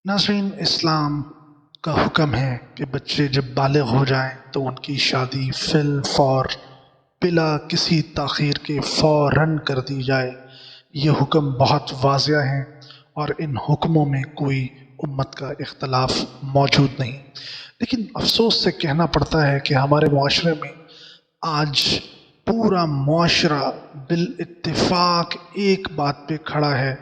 नाज़रीन, इस्लाम का हुक्म है कि बच्चे जब बालिग हो जाएं तो उनकी शादी फिल फौर बिला किसी ताख़ीर के फ़ौरन कर दी जाए। ये हुक्म बहुत वाज़िह है और इन हुक्मों में कोई उम्मत का इख्तलाफ मौजूद नहीं। लेकिन अफसोस से कहना पड़ता है कि हमारे मुआशरे में आज पूरा मुआशरा बिल इत्तिफाक एक बात पे खड़ा है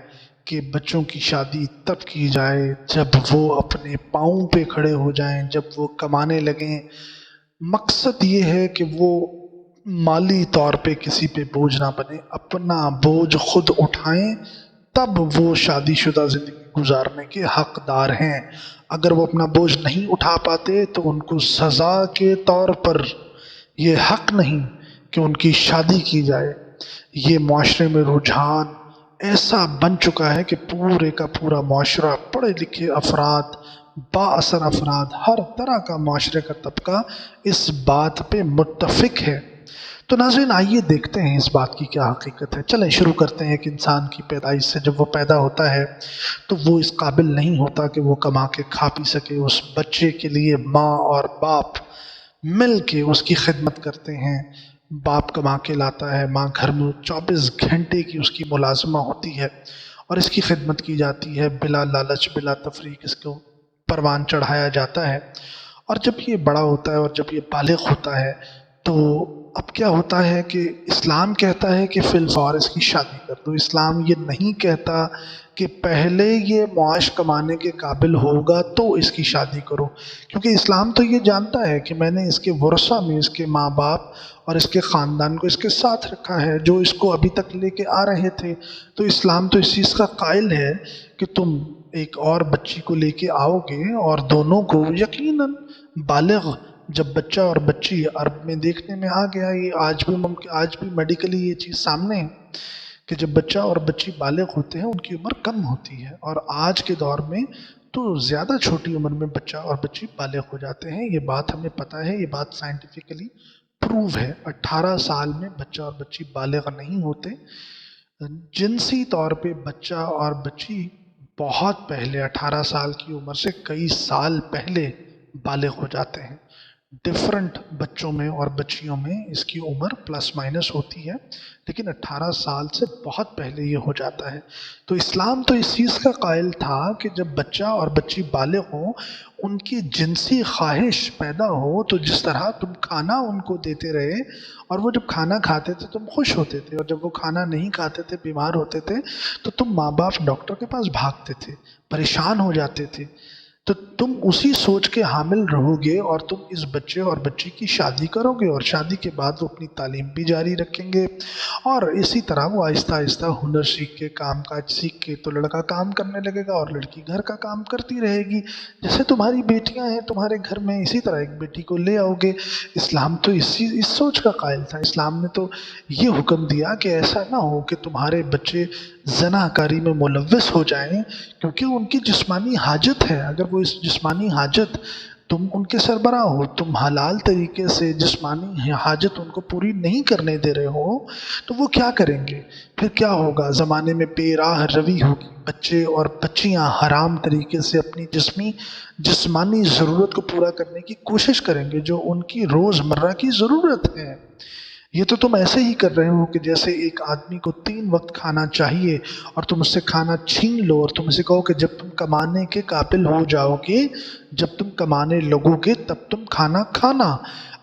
कि बच्चों की शादी तब की जाए जब वो अपने पाँव पे खड़े हो जाएं, जब वो कमाने लगें। मकसद ये है कि वो माली तौर पे किसी पे बोझ ना बने, अपना बोझ खुद उठाएं, तब वो शादीशुदा ज़िंदगी गुजारने के हकदार हैं। अगर वो अपना बोझ नहीं उठा पाते तो उनको सज़ा के तौर पर ये हक नहीं कि उनकी शादी की जाए। ये मुआशरे में रुझान ऐसा बन चुका है कि पूरे का पूरा मुआशरा, पढ़े लिखे अफराद, बाअसर अफराद, हर तरह का मुआशरे का तबका इस बात पे मुत्तफिक है। तो नाज़रीन, आइए देखते हैं इस बात की क्या हकीकत है। चलें शुरू करते हैं कि इंसान की पैदाइश से जब वो पैदा होता है तो वो इस काबिल नहीं होता कि वो कमा के खा पी सके। उस बच्चे के लिए माँ और बाप मिल के उसकी खिदमत करते हैं। बाप कमा के लाता है, माँ घर में 24 घंटे की उसकी मुलाजमा होती है और इसकी खिदमत की जाती है बिला लालच, बिला तफरीक। इसको परवान चढ़ाया जाता है और जब ये बड़ा होता है और जब ये बालिग होता है तो अब क्या होता है कि इस्लाम कहता है कि फिल फौर इसकी शादी कर दो। इस्लाम ये नहीं कहता कि पहले ये मुआश कमाने के काबिल होगा तो इसकी शादी करो, क्योंकि इस्लाम तो ये जानता है कि मैंने इसके वर्सा में इसके माँ बाप और इसके ख़ानदान को इसके साथ रखा है जो इसको अभी तक लेके आ रहे थे। तो इस्लाम तो इस चीज़ का कायल है कि तुम एक और बच्ची को लेके आओगे और दोनों को यकीनन बालिग, जब बच्चा और बच्ची अरब में देखने में आ गया, ये आज भी मुमकिन, आज भी मेडिकली ये चीज़ सामने है कि जब बच्चा और बच्ची बालिग होते हैं उनकी उम्र कम होती है और आज के दौर में तो ज़्यादा छोटी उम्र में बच्चा और बच्ची बालिग हो जाते हैं। ये बात हमें पता है, ये बात साइंटिफिकली प्रूव है। 18 साल में बच्चा और बच्ची बालिग नहीं होते। जिनसी तौर पे बच्चा और बच्ची बहुत पहले 18 साल की उम्र से कई साल पहले बालिग हो जाते हैं। डिफरेंट बच्चों में और बच्चियों में इसकी उम्र प्लस माइनस होती है, लेकिन 18 साल से बहुत पहले ये हो जाता है। तो इस्लाम तो इस चीज़ का कायल था कि जब बच्चा और बच्ची बालिग हो, उनकी जिनसी ख्वाहिश पैदा हो, तो जिस तरह तुम खाना उनको देते रहे और वो जब खाना खाते थे तुम खुश होते थे, और जब वो खाना नहीं खाते थे, बीमार होते थे, तो तुम माँ बाप डॉक्टर के पास भागते थे, परेशान हो जाते थे। तो तुम उसी सोच के हामिल रहोगे और तुम इस बच्चे और बच्ची की शादी करोगे और शादी के बाद वो अपनी तालीम भी जारी रखेंगे और इसी तरह वो आहिस्ता आहिस्ता हुनर सीख के, काम काज सीख के, तो लड़का काम करने लगेगा और लड़की घर का काम करती रहेगी। जैसे तुम्हारी बेटियां हैं तुम्हारे घर में, इसी तरह एक बेटी को ले आओगे। इस्लाम तो इस सोच का कायल था। इस्लाम ने तो ये हुक्म दिया कि ऐसा ना हो कि तुम्हारे बच्चे ज़नाकारी में मुलव्वस हो जाएं, क्योंकि उनकी जिस्मानी हाजत है। अगर वो इस जिस्मानी हाजत, तुम उनके सरबराह हो, तुम हलाल तरीके से जिस्मानी हाजत उनको पूरी नहीं करने दे रहे हो, तो वो क्या करेंगे? फिर क्या होगा? ज़माने में बेराह रवी होगी। बच्चे और बच्चियां हराम तरीके से अपनी जिस्मानी ज़रूरत को पूरा करने की कोशिश करेंगे, जो उनकी रोज़मर्रा की ज़रूरत है। ये तो तुम ऐसे ही कर रहे हो कि जैसे एक आदमी को 3 वक्त खाना चाहिए और तुम उससे खाना छीन लो और तुम उसे कहो कि जब तुम कमाने के काबिल हो जाओगे, जब तुम कमाने लगोगे तब तुम खाना खाना।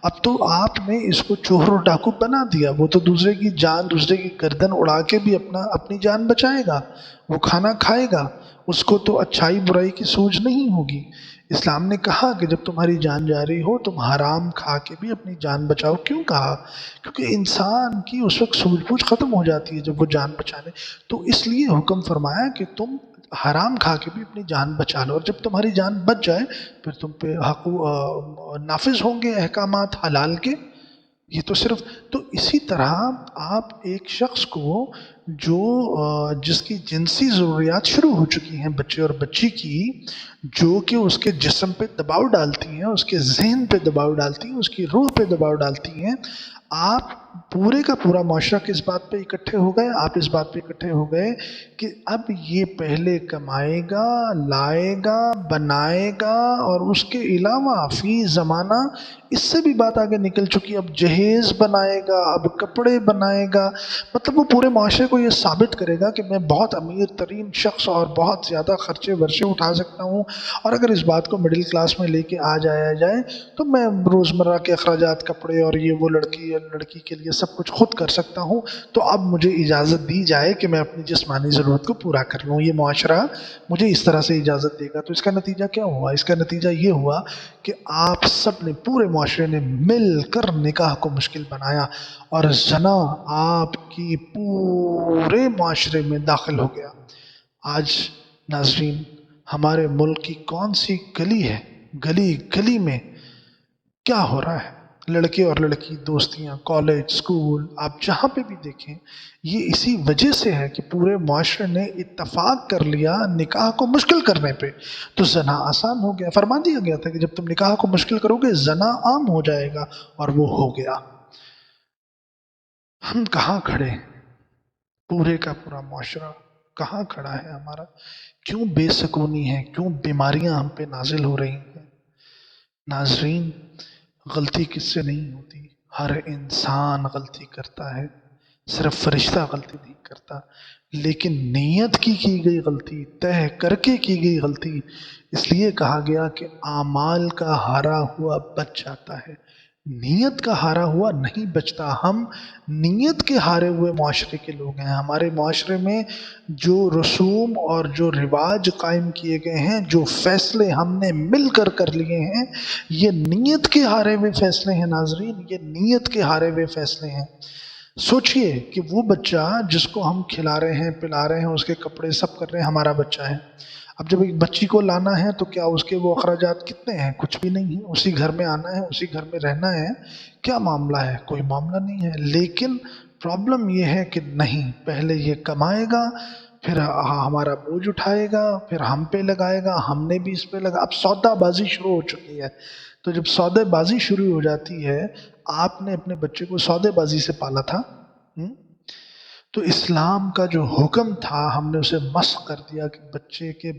अब तो आपने इसको चोर और डाकू बना दिया। वो तो दूसरे की जान, दूसरे की गर्दन उड़ा के भी अपनी जान बचाएगा, वो खाना खाएगा, उसको तो अच्छाई बुराई की सूझ नहीं होगी। इस्लाम ने कहा कि जब तुम्हारी जान जा रही हो तुम हराम खा के भी अपनी जान बचाओ। क्यों कहा? क्योंकि इंसान की उस वक्त सूझबूझ ख़त्म हो जाती है जब वो जान बचाने। तो इसलिए हुक्म फरमाया कि तुम हराम खा के भी अपनी जान बचा लो, और जब तुम्हारी जान बच जाए फिर तुम पे नाफिज होंगे अहकामात हलाल के। ये तो सिर्फ, तो इसी तरह आप एक शख्स को जो जिसकी जिनसी ज़रूरियात शुरू हो चुकी हैं बच्चे और बच्ची की, जो कि उसके जिस्म पे दबाव डालती हैं, उसके जहन पे दबाव डालती हैं, उसकी रूह पे दबाव डालती हैं, आप पूरे का पूरा माशरा किस बात पे इकट्ठे हो गए? आप इस बात पे इकट्ठे हो गए कि अब ये पहले कमाएगा, लाएगा, बनाएगा, और उसके अलावा फी ज़माना इससे भी बात आगे निकल चुकी। अब जहेज़ बनाएगा, अब कपड़े बनाएगा। मतलब वो पूरे माशरे को ये साबित करेगा कि मैं बहुत अमीर तरीन शख्स और बहुत ज़्यादा खर्चे वर्चे उठा सकता हूँ। और अगर इस बात को मिडिल क्लास में लेके आ जाया जाए तो मैं रोज़मर्रा के अखराजात, कपड़े और ये वो, लड़की या लड़की के लिए सब कुछ खुद कर सकता हूँ। तो अब मुझे इजाज़त दी जाए कि मैं अपनी जिस्मानी ज़रूरत को पूरा कर लूँ। ये मुआशरा मुझे इस तरह से इजाज़त देगा। तो इसका नतीजा क्या हुआ? इसका नतीजा ये हुआ कि आप सब ने, पूरे मुआशरे ने मिल कर निकाह को मुश्किल बनाया और ज़ना आपकी पूरे मुआशरे में दाखिल हो गया। आज नाज़रीन, हमारे मुल्क की कौन सी गली है, गली गली में क्या हो रहा है? लड़के और लड़की दोस्तियां, कॉलेज, स्कूल, आप जहाँ पे भी देखें, ये इसी वजह से है कि पूरे मुआशरे ने इत्तफाक कर लिया निकाह को मुश्किल करने पे। तो जना आसान हो गया। फरमा दिया गया था कि जब तुम निकाह को मुश्किल करोगे जना आम हो जाएगा, और वो हो गया। हम कहाँ खड़े हैं? पूरे का पूरा मुआशरा कहाँ खड़ा है हमारा? क्यों बेसकूनी है? क्यों बीमारियां हम पे नाजिल हो रही हैं? नाजरीन, गलती किससे नहीं होती? हर इंसान गलती करता है, सिर्फ फरिश्ता गलती नहीं करता। लेकिन नीयत की गई गलती, तय करके की गई गलती, इसलिए कहा गया कि आमाल का हारा हुआ बच जाता है, नीयत का हारा हुआ नहीं बचता। हम नीयत के हारे हुए माशरे के लोग हैं। हमारे माशरे में जो रसूम और जो रिवाज कायम किए गए हैं, जो फैसले हमने मिलकर कर लिए हैं, ये नीयत के हारे हुए फैसले हैं नाजरीन, ये नीयत के हारे हुए फैसले हैं। सोचिए कि वो बच्चा जिसको हम खिला रहे हैं, पिला रहे हैं, उसके कपड़े सब कर रहे हैं, हमारा बच्चा है। अब जब एक बच्ची को लाना है तो क्या उसके वो अखराजात कितने हैं? कुछ भी नहीं है। उसी घर में आना है, उसी घर में रहना है। क्या मामला है? कोई मामला नहीं है। लेकिन प्रॉब्लम ये है कि नहीं, पहले ये कमाएगा, फिर हमारा बोझ उठाएगा, फिर हम पे लगाएगा, हमने भी इस पे लगा। अब सौदाबाजी शुरू हो चुकी है। तो जब सौदेबाजी शुरू हो जाती है, आपने अपने बच्चे को सौदेबाजी से पाला था, हुँ? तो इस्लाम का जो हुक्म था हमने उसे मस्ख़ कर दिया कि बच्चे के